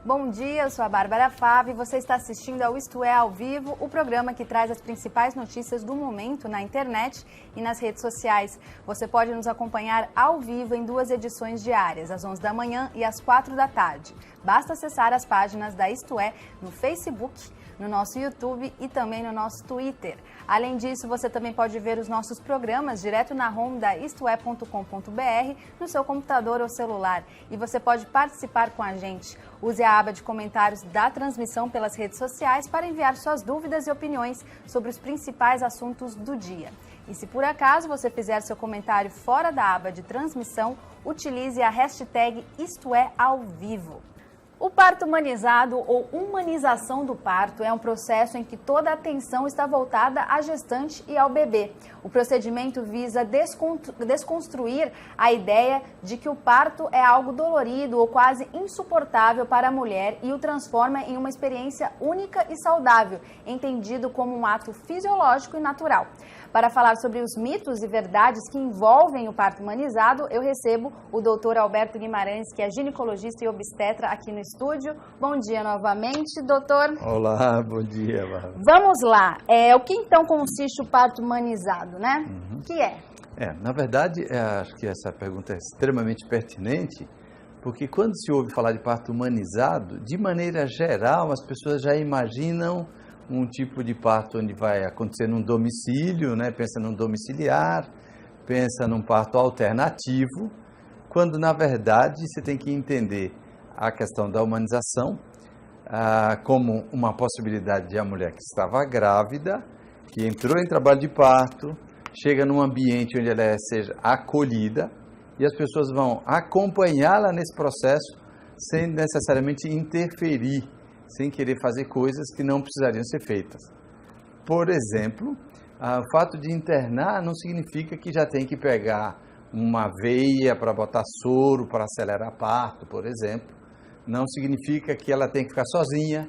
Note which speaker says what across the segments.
Speaker 1: Bom dia, eu sou a Bárbara Fava e você está assistindo ao Isto É ao Vivo, o programa que traz as principais notícias do momento na internet e nas redes sociais. Você pode nos acompanhar ao vivo em 2 edições diárias, às 11 da manhã e às 4 da tarde. Basta acessar as páginas da Isto É no Facebook, no nosso YouTube e também no nosso Twitter. Além disso, você também pode ver os nossos programas direto na home da istoé.com.br no seu computador ou celular. E você pode participar com a gente. Use a aba de comentários da transmissão pelas redes sociais para enviar suas dúvidas e opiniões sobre os principais assuntos do dia. E se por acaso você fizer seu comentário fora da aba de transmissão, utilize a hashtag IstoÉAoVivo. O parto humanizado ou humanização do parto é um processo em que toda a atenção está voltada à gestante e ao bebê. O procedimento visa desconstruir a ideia de que o parto é algo dolorido ou quase insuportável para a mulher e o transforma em uma experiência única e saudável, entendido como um ato fisiológico e natural. Para falar sobre os mitos e verdades que envolvem o parto humanizado, eu recebo o doutor Alberto Guimarães, que é ginecologista e obstetra aqui no estúdio. Bom dia novamente, doutor.
Speaker 2: Olá, bom dia, Bárbara.
Speaker 1: Vamos lá. O que então consiste o parto humanizado, né? O que é?
Speaker 2: Na verdade, acho que essa pergunta é extremamente pertinente, porque quando se ouve falar de parto humanizado, de maneira geral, as pessoas já imaginam um tipo de parto onde vai acontecer num domicílio, né? Pensa num domiciliar, pensa num parto alternativo, quando na verdade você tem que entender a questão da humanização como uma possibilidade de a mulher que estava grávida, que entrou em trabalho de parto, chega num ambiente onde ela seja acolhida e as pessoas vão acompanhá-la nesse processo sem necessariamente interferir, sem querer fazer coisas que não precisariam ser feitas. Por exemplo, o fato de internar não significa que já tem que pegar uma veia para botar soro, para acelerar parto, por exemplo. Não significa que ela tem que ficar sozinha,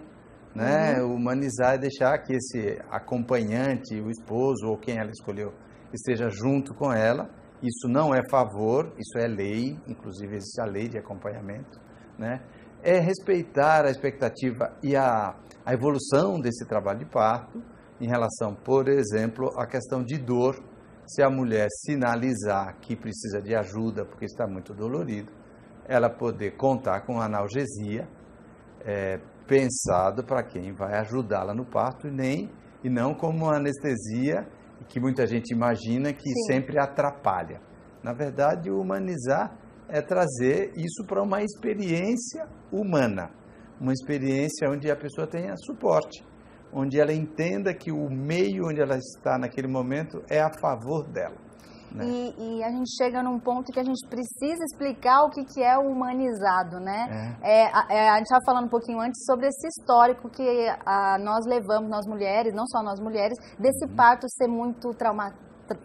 Speaker 2: né? Humanizar é deixar que esse acompanhante, o esposo ou quem ela escolheu, esteja junto com ela. Isso não é favor, isso é lei, inclusive existe a lei de acompanhamento, né? É respeitar a expectativa e a evolução desse trabalho de parto em relação, por exemplo, à questão de dor. Se a mulher sinalizar que precisa de ajuda porque está muito dolorido, ela poder contar com analgesia pensado para quem vai ajudá-la no parto e não como uma anestesia que muita gente imagina que sempre atrapalha. Na verdade, o humanizar é trazer isso para uma experiência humana, uma experiência onde a pessoa tenha suporte, onde ela entenda que o meio onde ela está naquele momento é a favor dela. Né?
Speaker 1: E a gente chega num ponto que a gente precisa explicar o que é o humanizado, né? A gente estava falando um pouquinho antes sobre esse histórico que nós levamos, nós mulheres, não só nós mulheres, desse parto ser muito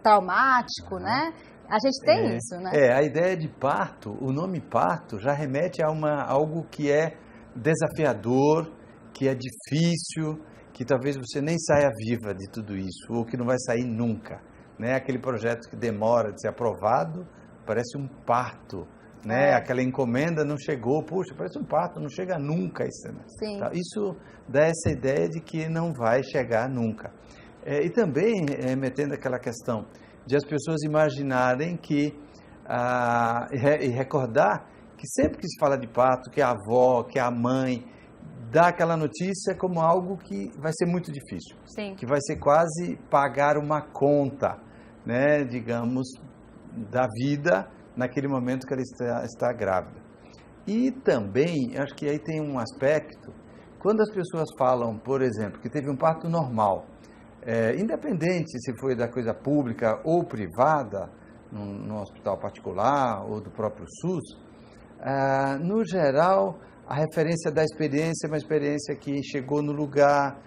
Speaker 1: traumático, né? A gente tem isso, né?
Speaker 2: A ideia de parto, o nome parto já remete a algo que é desafiador, que é difícil, que talvez você nem saia viva de tudo isso, ou que não vai sair nunca, né? Aquele projeto que demora de ser aprovado, parece um parto, né? Aquela encomenda não chegou, puxa, parece um parto, não chega nunca. Isso dá essa ideia de que não vai chegar nunca. E também, metendo aquela questão de as pessoas imaginarem que, e recordar que sempre que se fala de parto, que a avó, que a mãe, dá aquela notícia como algo que vai ser muito difícil, que vai ser quase pagar uma conta, né, digamos, da vida naquele momento que ela está grávida. E também, acho que aí tem um aspecto, quando as pessoas falam, por exemplo, que teve um parto normal, independente se foi da coisa pública ou privada, no hospital particular ou do próprio SUS, no geral, a referência da experiência é uma experiência que chegou no lugar,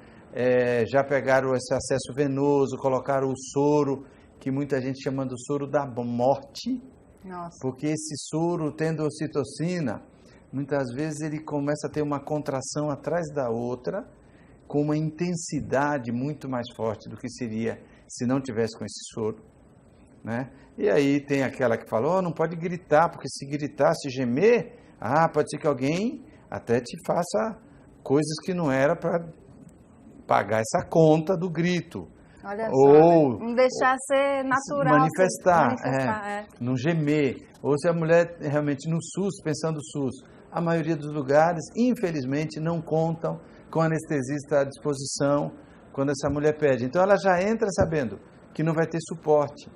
Speaker 2: já pegaram esse acesso venoso, colocaram o soro, que muita gente chama do soro da morte, porque esse soro, tendo ocitocina, muitas vezes ele começa a ter uma contração atrás da outra, com uma intensidade muito mais forte do que seria se não tivesse com esse soro. né? E aí tem aquela que falou, não pode gritar, porque se gritar, se gemer, pode ser que alguém até te faça coisas que não era para pagar essa conta do grito.
Speaker 1: Olha
Speaker 2: ou
Speaker 1: só, né? Não deixar ser natural.
Speaker 2: Manifestar. Não gemer. Ou se a mulher realmente no SUS, pensando no SUS, a maioria dos lugares, infelizmente, não contam com anestesista à disposição quando essa mulher pede. Então ela já entra sabendo que não vai ter suporte,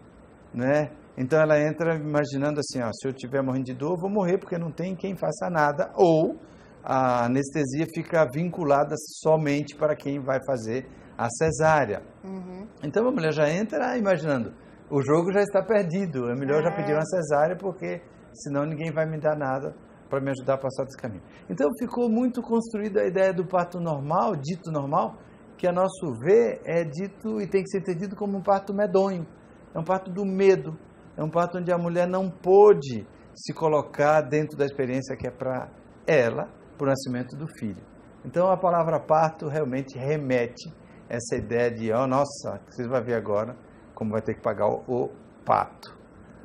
Speaker 2: né? Então ela entra imaginando assim, se eu estiver morrendo de dor, eu vou morrer porque não tem quem faça nada, ou a anestesia fica vinculada somente para quem vai fazer a cesárea.
Speaker 1: Uhum.
Speaker 2: Então a mulher já entra imaginando, o jogo já está perdido, é melhor já pedir uma cesárea, porque senão ninguém vai me dar nada para me ajudar a passar desse caminho. Então ficou muito construída a ideia do parto normal, dito normal, que a nosso ver é dito e tem que ser entendido como um parto medonho. É um parto do medo, é um parto onde a mulher não pôde se colocar dentro da experiência que é para ela, para o nascimento do filho. Então a palavra parto realmente remete essa ideia de, nossa, vocês vão ver agora como vai ter que pagar o pato.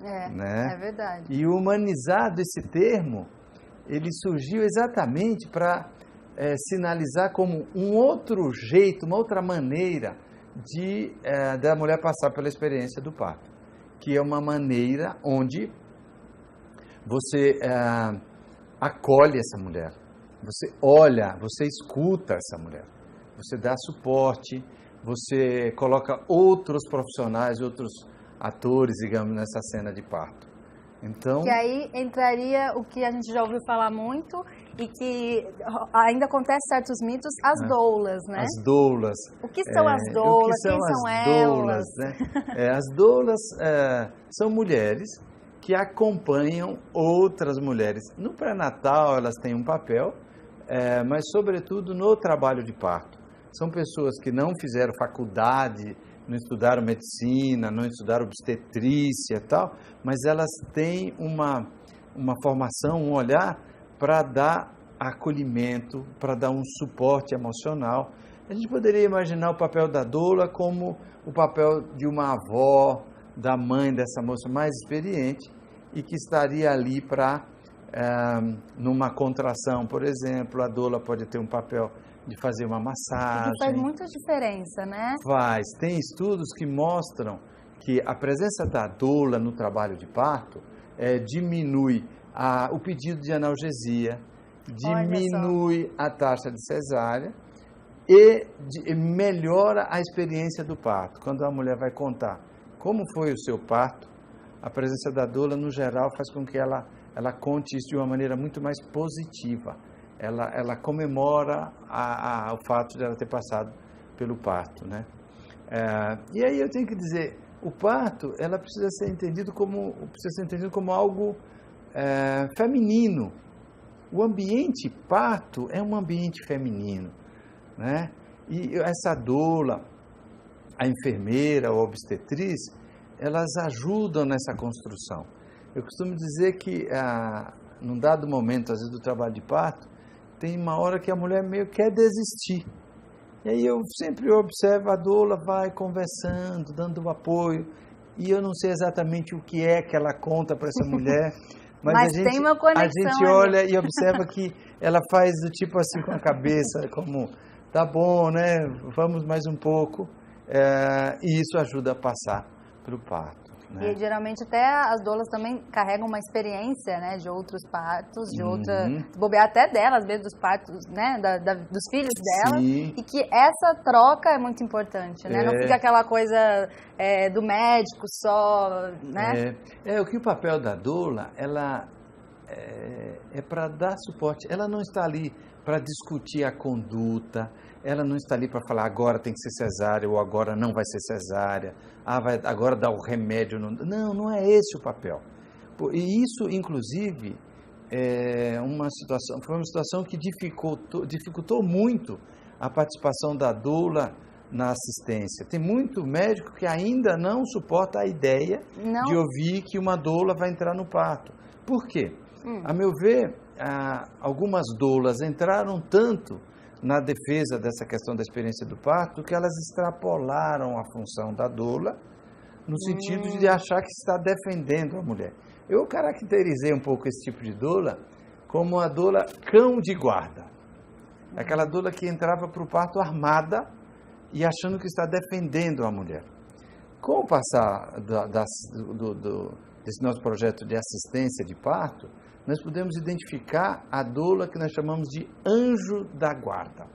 Speaker 2: Né?
Speaker 1: É verdade.
Speaker 2: E humanizado esse termo, ele surgiu exatamente para sinalizar como um outro jeito, uma outra maneira da mulher passar pela experiência do parto, que é uma maneira onde você acolhe essa mulher, você olha, você escuta essa mulher, você dá suporte, você coloca outros profissionais, outros atores, digamos, nessa cena de parto. Então,
Speaker 1: que aí entraria o que a gente já ouviu falar muito e que ainda acontece certos mitos, as doulas, né?
Speaker 2: As doulas.
Speaker 1: O que são as doulas? Quem são elas?
Speaker 2: Né? As doulas são mulheres que acompanham outras mulheres. No pré-natal elas têm um papel, mas sobretudo no trabalho de parto. São pessoas que não fizeram faculdade, não estudaram medicina, não estudaram obstetrícia e tal, mas elas têm uma formação, um olhar para dar acolhimento, para dar um suporte emocional. A gente poderia imaginar o papel da doula como o papel de uma avó, da mãe dessa moça mais experiente e que estaria ali para, numa contração, por exemplo, a doula pode ter um papel de fazer uma massagem.
Speaker 1: Isso faz muita diferença, né?
Speaker 2: Faz. Tem estudos que mostram que a presença da doula no trabalho de parto diminui o pedido de analgesia, diminui a taxa de cesárea e melhora a experiência do parto. Quando a mulher vai contar como foi o seu parto, a presença da doula, no geral, faz com que ela conte isso de uma maneira muito mais positiva. Ela comemora o fato de ela ter passado pelo parto, né? E aí eu tenho que dizer, o parto, ela precisa ser entendido como algo feminino. O ambiente parto é um ambiente feminino, né? E essa doula, a enfermeira ou a obstetriz, elas ajudam nessa construção. Eu costumo dizer que, num dado momento, às vezes, do trabalho de parto, tem uma hora que a mulher meio quer desistir. E aí eu sempre observo a doula vai conversando, dando apoio, e eu não sei exatamente o que é que ela conta para essa mulher, mas
Speaker 1: tem uma conexão,
Speaker 2: a gente olha e observa que ela faz do tipo assim com a cabeça, como, tá bom, né, vamos mais um pouco, e isso ajuda a passar para o parto. Né?
Speaker 1: E geralmente até as doulas também carregam uma experiência, né, de outros partos, de bobear até delas mesmo, dos partos, né, dos filhos delas.
Speaker 2: Sim.
Speaker 1: E que essa troca é muito importante, né? Não fica aquela coisa do médico só, né?
Speaker 2: O que o papel da doula, ela é para dar suporte. Ela não está ali para discutir a conduta, ela não está ali para falar agora tem que ser cesárea ou agora não vai ser cesárea, vai agora dar o remédio. Não é esse o papel. E isso, inclusive, foi uma situação que dificultou muito a participação da doula na assistência. Tem muito médico que ainda não suporta a ideia de ouvir que uma doula vai entrar no parto. Por quê? A meu ver, algumas doulas entraram tanto na defesa dessa questão da experiência do parto que elas extrapolaram a função da doula no sentido de achar que está defendendo a mulher. Eu caracterizei um pouco esse tipo de doula como a doula cão de guarda. Aquela doula que entrava para o parto armada e achando que está defendendo a mulher. Com o passar desse nosso projeto de assistência de parto, nós podemos identificar a doula que nós chamamos de anjo da guarda,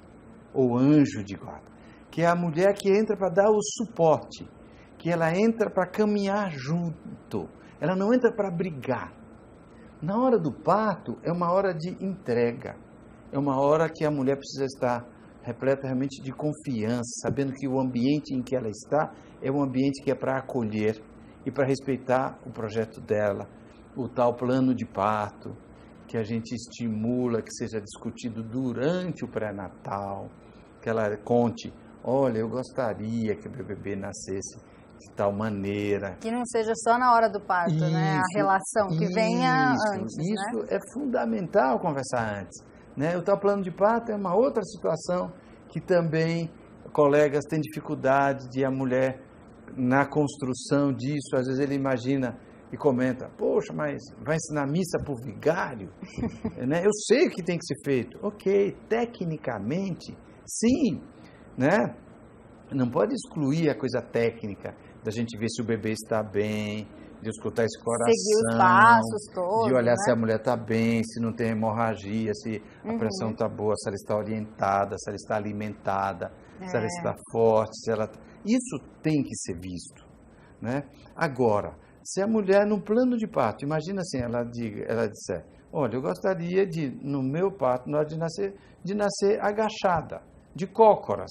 Speaker 2: ou anjo de guarda, que é a mulher que entra para dar o suporte, que ela entra para caminhar junto, ela não entra para brigar. Na hora do parto, é uma hora de entrega, é uma hora que a mulher precisa estar repleta realmente de confiança, sabendo que o ambiente em que ela está é um ambiente que é para acolher e para respeitar o projeto dela, o tal plano de parto, que a gente estimula que seja discutido durante o pré-natal, que ela conte, olha, eu gostaria que o meu bebê nascesse de tal maneira.
Speaker 1: Que não seja só na hora do parto,
Speaker 2: isso,
Speaker 1: né? A relação, que venha antes,
Speaker 2: Isso
Speaker 1: né?
Speaker 2: é fundamental conversar antes. Né? O tal plano de parto é uma outra situação que também colegas têm dificuldade de a mulher na construção disso. Às vezes ele imagina e comenta, poxa, mas vai ensinar missa para o vigário? Né? Eu sei o que tem que ser feito. Ok, tecnicamente, sim, né? Não pode excluir a coisa técnica da gente ver se o bebê está bem, de escutar esse coração,
Speaker 1: seguir os passos todos,
Speaker 2: de olhar, né? Se a
Speaker 1: né?
Speaker 2: mulher está bem, se não tem hemorragia, se a pressão está boa, se ela está orientada, se ela está alimentada, se ela está forte, se ela... Isso tem que ser visto, né? Agora, se a mulher no plano de parto, imagina assim, ela disser, olha, eu gostaria de, no meu parto, na hora de nascer agachada, de cócoras,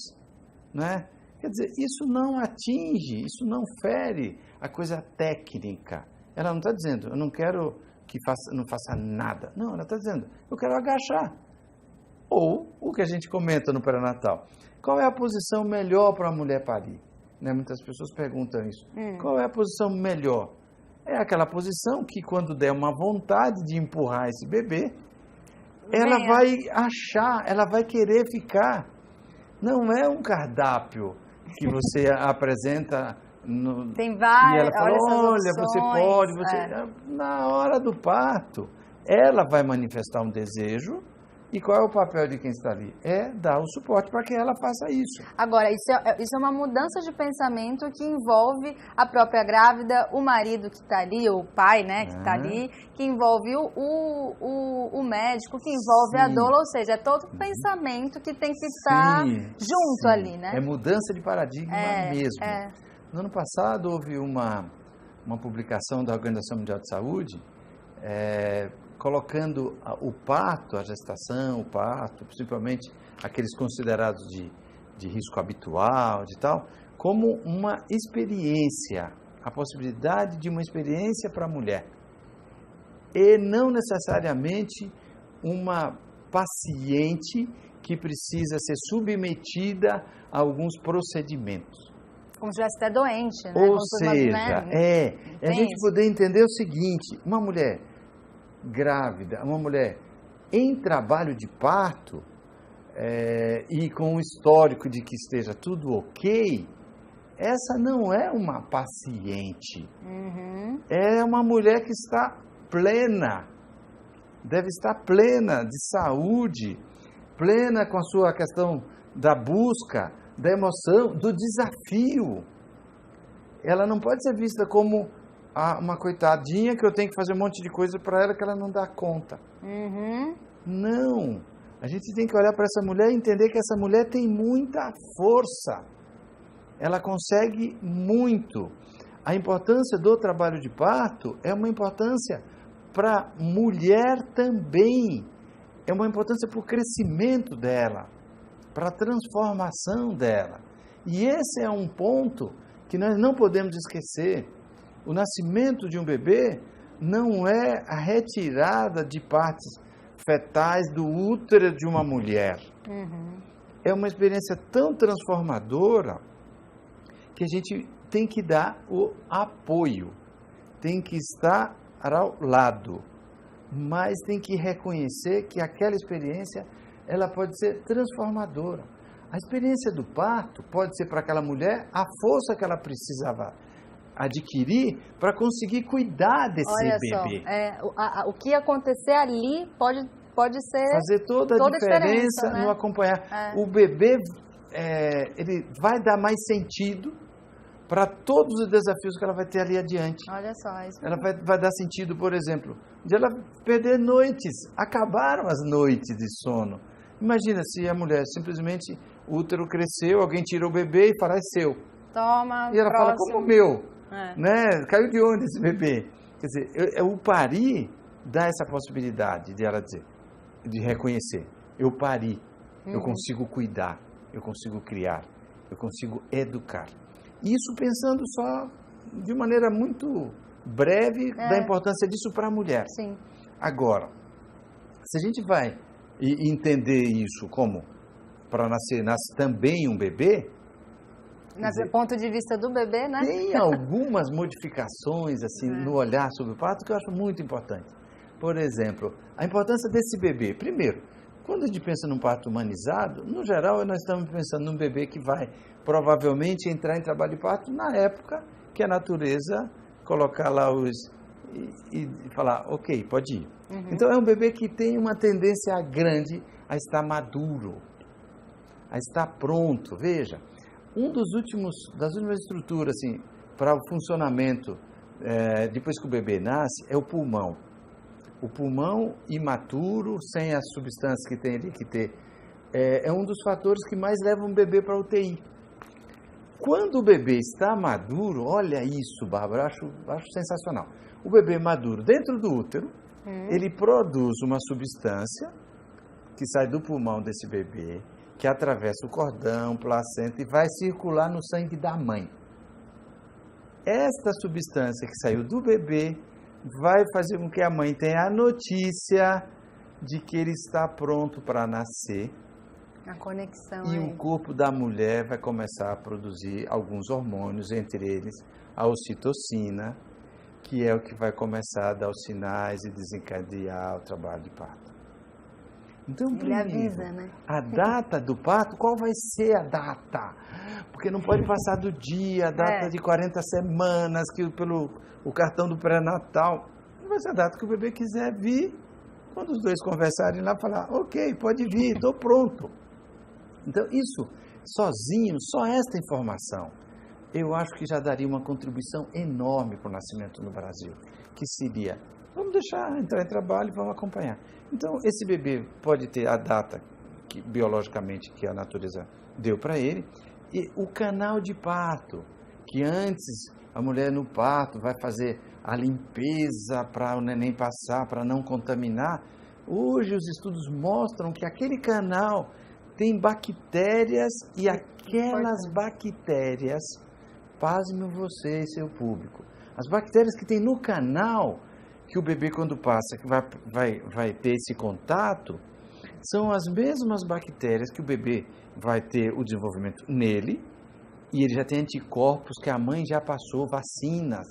Speaker 2: né? Quer dizer, isso não atinge, isso não fere a coisa técnica. Ela não está dizendo, eu não quero que não faça nada. Não, ela está dizendo, eu quero agachar. Ou o que a gente comenta no pré-natal, qual é a posição melhor para a mulher parir? Né? Muitas pessoas perguntam isso. Qual é a posição melhor? É aquela posição que quando der uma vontade de empurrar esse bebê, ela vai achar, ela vai querer ficar. Não é um cardápio que você apresenta
Speaker 1: tem várias,
Speaker 2: e ela fala, olha, você pode, na hora do parto, ela vai manifestar um desejo. E qual é o papel de quem está ali? É dar o suporte para que ela faça isso.
Speaker 1: Agora, isso é uma mudança de pensamento que envolve a própria grávida, o marido que está ali, o pai, né, que está ali, que envolve o médico, que envolve a doula, ou seja, é todo o pensamento que tem que estar junto ali, né?
Speaker 2: É mudança de paradigma mesmo. No ano passado houve uma publicação da Organização Mundial de Saúde, colocando o parto, a gestação, o parto, principalmente aqueles considerados de risco habitual, de tal, como uma experiência, a possibilidade de uma experiência para a mulher. E não necessariamente uma paciente que precisa ser submetida a alguns procedimentos.
Speaker 1: Como se estivesse até doente, né?
Speaker 2: Ou seja, a gente poder entender o seguinte, uma mulher grávida, uma mulher em trabalho de parto e com um histórico de que esteja tudo ok, essa não é uma paciente. É uma mulher que está plena, deve estar plena de saúde, plena com a sua questão da busca, da emoção, do desafio. Ela não pode ser vista como uma coitadinha que eu tenho que fazer um monte de coisa para ela que ela não dá conta. Não. A gente tem que olhar para essa mulher e entender que essa mulher tem muita força. Ela consegue muito. A importância do trabalho de parto é uma importância para a mulher também. É uma importância para o crescimento dela, para a transformação dela. E esse é um ponto que nós não podemos esquecer. O nascimento de um bebê não é a retirada de partes fetais do útero de uma mulher. É uma experiência tão transformadora que a gente tem que dar o apoio, tem que estar ao lado, mas tem que reconhecer que aquela experiência ela pode ser transformadora. A experiência do parto pode ser para aquela mulher a força que ela precisava adquirir para conseguir cuidar desse bebê.
Speaker 1: Olha só, o que acontecer ali pode ser...
Speaker 2: Fazer toda a diferença
Speaker 1: né?
Speaker 2: no acompanhar. O bebê, ele vai dar mais sentido para todos os desafios que ela vai ter ali adiante.
Speaker 1: Olha só, isso
Speaker 2: ela vai dar sentido, por exemplo, de ela perder noites. Acabaram as noites de sono. Imagina se a mulher simplesmente, o útero cresceu, alguém tirou o bebê e fala, é seu.
Speaker 1: Toma,
Speaker 2: e ela fala, como meu? Né? Caiu de onde esse bebê? Quer dizer, o parir dá essa possibilidade de ela dizer, de reconhecer. Eu pari, eu consigo cuidar, eu consigo criar, eu consigo educar. Isso pensando só de maneira muito breve da importância disso para a mulher.
Speaker 1: Sim.
Speaker 2: Agora, se a gente vai entender isso como para nasce também um bebê,
Speaker 1: do ponto de vista do bebê, né?
Speaker 2: Tem algumas modificações assim no olhar sobre o parto que eu acho muito importante. Por exemplo, a importância desse bebê. Primeiro, quando a gente pensa num parto humanizado, no geral nós estamos pensando num bebê que vai provavelmente entrar em trabalho de parto na época que a natureza colocar lá e falar, ok, pode ir. Então é um bebê que tem uma tendência grande a estar maduro, a estar pronto. Veja, das últimas estruturas assim, para o funcionamento depois que o bebê nasce é o pulmão. O pulmão imaturo, sem as substâncias que tem ali que ter, é um dos fatores que mais levam um bebê para a UTI. Quando o bebê está maduro, olha isso, Bárbara, acho sensacional. O bebê maduro dentro do útero, ele produz uma substância que sai do pulmão desse bebê, que atravessa o cordão, placenta e vai circular no sangue da mãe. Esta substância que saiu do bebê vai fazer com que a mãe tenha a notícia de que ele está pronto para nascer.
Speaker 1: A conexão.
Speaker 2: E o corpo da mulher vai começar a produzir alguns hormônios, entre eles a ocitocina, que é o que vai começar a dar os sinais e desencadear o trabalho de parto. Então,
Speaker 1: ele avisa, né?
Speaker 2: A data do parto, qual vai ser a data? Porque não pode passar do dia, a data de 40 semanas, que pelo o cartão do pré-natal. Vai ser a data que o bebê quiser vir, quando os dois conversarem lá, falar, ok, pode vir, estou pronto. Então, isso, sozinho, só esta informação, eu acho que já daria uma contribuição enorme para o nascimento no Brasil, que seria, vamos deixar entrar em trabalho e vamos acompanhar. Então, esse bebê pode ter a data, biologicamente, que a natureza deu para ele, e o canal de parto, que antes a mulher no parto vai fazer a limpeza para o neném passar, para não contaminar. Hoje os estudos mostram que aquele canal tem bactérias e aquelas bactérias, pasmem você e seu público, as bactérias que tem no canal, que o bebê quando passa, que vai ter esse contato, são as mesmas bactérias que o bebê vai ter o desenvolvimento nele, e ele já tem anticorpos que a mãe já passou, vacinas,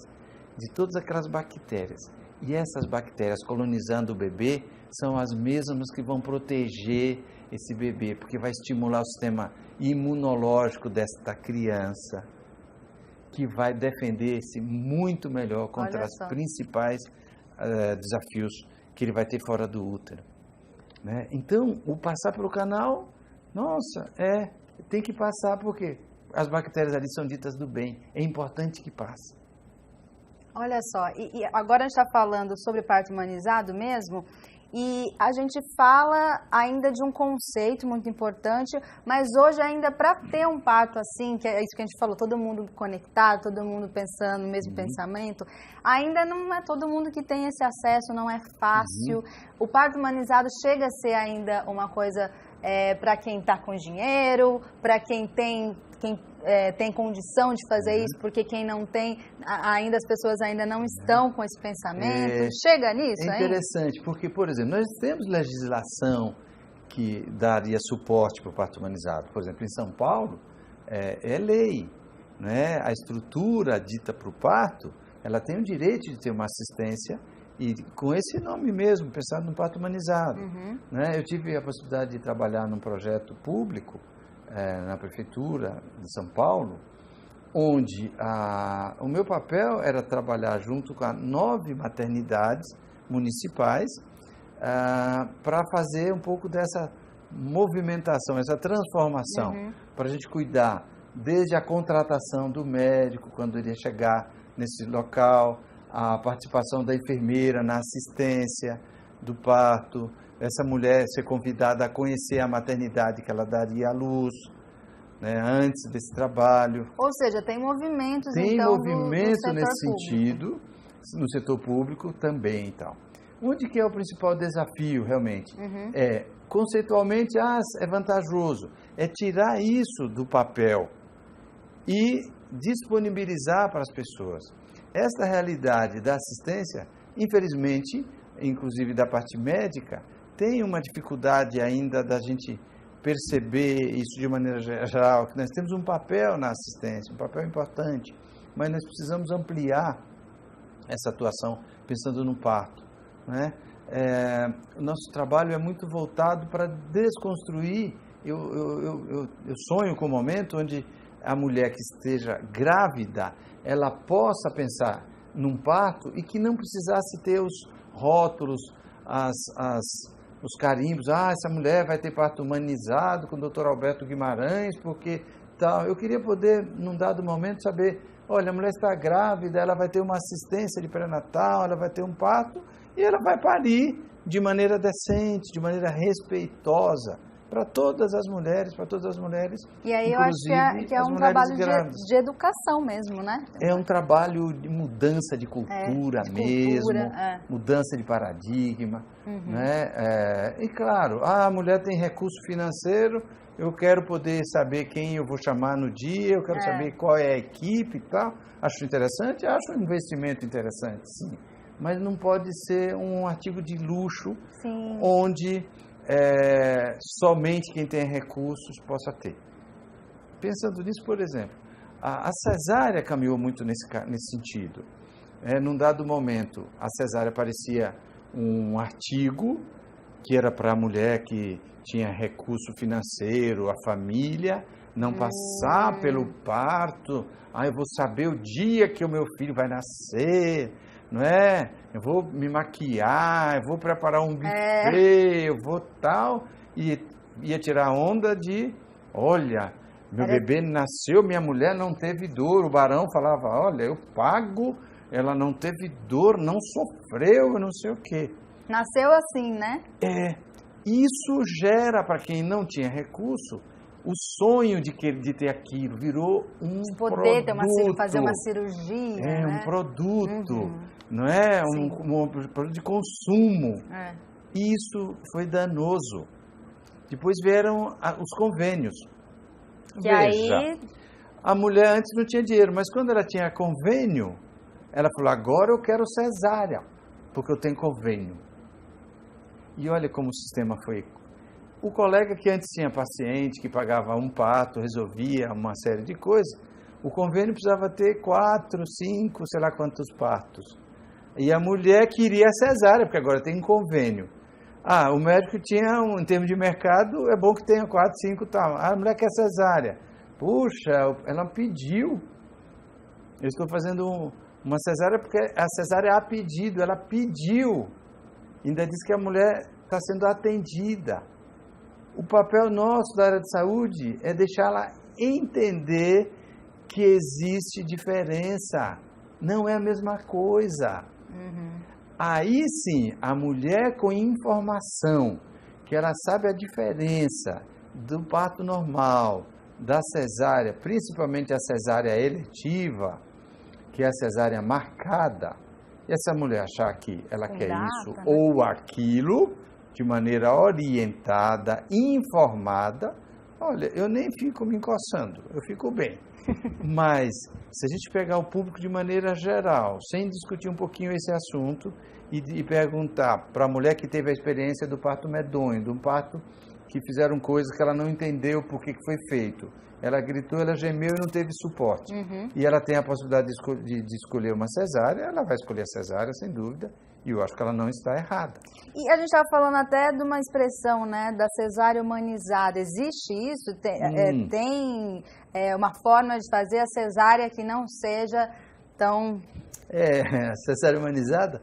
Speaker 2: de todas aquelas bactérias. E essas bactérias colonizando o bebê são as mesmas que vão proteger esse bebê, porque vai estimular o sistema imunológico desta criança, que vai defender-se muito melhor contra os principais desafios que ele vai ter fora do útero. Né? Então, o passar pelo canal, tem que passar porque as bactérias ali são ditas do bem. É importante que passe.
Speaker 1: Olha só, e agora a gente está falando sobre parto humanizado mesmo, e a gente fala ainda de um conceito muito importante, mas hoje ainda para ter um parto assim, que é isso que a gente falou, todo mundo conectado, todo mundo pensando no mesmo pensamento, ainda não é todo mundo que tem esse acesso, não é fácil. O parto humanizado chega a ser ainda uma coisa para quem está com dinheiro, para quem tem condição de fazer isso, porque quem não tem, ainda as pessoas ainda não estão com esse pensamento. Chega nisso,
Speaker 2: é interessante, porque, por exemplo, nós temos legislação que daria suporte para o parto humanizado. Por exemplo, em São Paulo, é lei, né? A estrutura dita para o parto, ela tem o direito de ter uma assistência e com esse nome mesmo, pensado no parto humanizado. Né? Eu tive a possibilidade de trabalhar num projeto público na prefeitura de São Paulo, onde o meu papel era trabalhar junto com 9 maternidades municipais para fazer um pouco dessa movimentação, essa transformação, para a gente cuidar desde a contratação do médico, quando ele ia chegar nesse local, a participação da enfermeira na assistência do parto, essa mulher ser convidada a conhecer a maternidade que ela daria à luz, né, antes desse trabalho.
Speaker 1: Ou seja, tem movimentos,
Speaker 2: tem
Speaker 1: então,
Speaker 2: movimento
Speaker 1: do
Speaker 2: nesse
Speaker 1: público.
Speaker 2: sentido, no setor público também, então. Onde que é o principal desafio, realmente? Conceitualmente, é vantajoso. É tirar isso do papel e disponibilizar para as pessoas. Esta realidade da assistência, infelizmente, inclusive da parte médica, tem uma dificuldade ainda da gente perceber isso de maneira geral, que nós temos um papel na assistência, um papel importante, mas nós precisamos ampliar essa atuação pensando no parto, né? O nosso trabalho é muito voltado para desconstruir. Eu sonho com um momento onde a mulher que esteja grávida, ela possa pensar num parto e que não precisasse ter os rótulos, os carimbos, essa mulher vai ter parto humanizado com o Dr. Alberto Guimarães, porque tal. Eu queria poder, num dado momento, saber, olha, a mulher está grávida, ela vai ter uma assistência de pré-natal, ela vai ter um parto e ela vai parir de maneira decente, de maneira respeitosa, para todas as mulheres,
Speaker 1: E aí eu acho que é um trabalho de educação mesmo, né?
Speaker 2: É um trabalho de mudança de cultura mudança de paradigma, né? E claro, a mulher tem recurso financeiro, eu quero poder saber quem eu vou chamar no dia, eu quero saber qual é a equipe e tal. Acho interessante? Acho um investimento interessante, sim. Mas não pode ser um artigo de luxo,
Speaker 1: sim,
Speaker 2: onde somente quem tem recursos possa ter. Pensando nisso, por exemplo, a cesárea caminhou muito nesse sentido. Num dado momento, a cesárea parecia um artigo que era para a mulher que tinha recurso financeiro, a família, não passar pelo parto. Eu vou saber o dia que o meu filho vai nascer, não é? Eu vou me maquiar, eu vou preparar um buffet, eu vou tal, e ia tirar onda de, olha, meu bebê nasceu, minha mulher não teve dor, o barão falava, olha, eu pago, ela não teve dor, não sofreu, eu não sei o quê.
Speaker 1: Nasceu assim, né?
Speaker 2: Isso gera para quem não tinha recurso, o sonho de ter aquilo, virou um
Speaker 1: de poder
Speaker 2: produto.
Speaker 1: Fazer uma cirurgia, né?
Speaker 2: Um produto, não é? Um produto de consumo. Isso foi danoso. Depois vieram os convênios. Veja, a mulher antes não tinha dinheiro, mas quando ela tinha convênio, ela falou, agora eu quero cesárea, porque eu tenho convênio. E olha como o sistema foi. O colega que antes tinha paciente, que pagava um parto, resolvia uma série de coisas, o convênio precisava ter 4, 5, sei lá quantos partos. E a mulher queria a cesárea, porque agora tem um convênio. O médico tinha, em termos de mercado, é bom que tenha 4, 5 e tal. A mulher quer cesárea. Puxa, ela pediu. Eu estou fazendo uma cesárea porque a cesárea é a pedido, ela pediu. Ainda diz que a mulher está sendo atendida. O papel nosso da área de saúde é deixá-la entender que existe diferença. Não é a mesma coisa. Aí sim, a mulher com informação, que ela sabe a diferença do parto normal, da cesárea, principalmente a cesárea eletiva, que é a cesárea marcada, e essa mulher achar que ela quer isso ou aquilo, de maneira orientada, informada, olha, eu nem fico me encoçando, eu fico bem. Mas, se a gente pegar o público de maneira geral, sem discutir um pouquinho esse assunto, e perguntar para a mulher que teve a experiência do parto medonho, do parto que fizeram coisas que ela não entendeu por que foi feito. Ela gritou, ela gemeu e não teve suporte. E ela tem a possibilidade de escolher uma cesárea, ela vai escolher a cesárea, sem dúvida, e eu acho que ela não está errada.
Speaker 1: E a gente estava falando até de uma expressão, né, da cesárea humanizada. Existe isso? Tem uma forma de fazer a cesárea que não seja tão...
Speaker 2: A cesárea humanizada,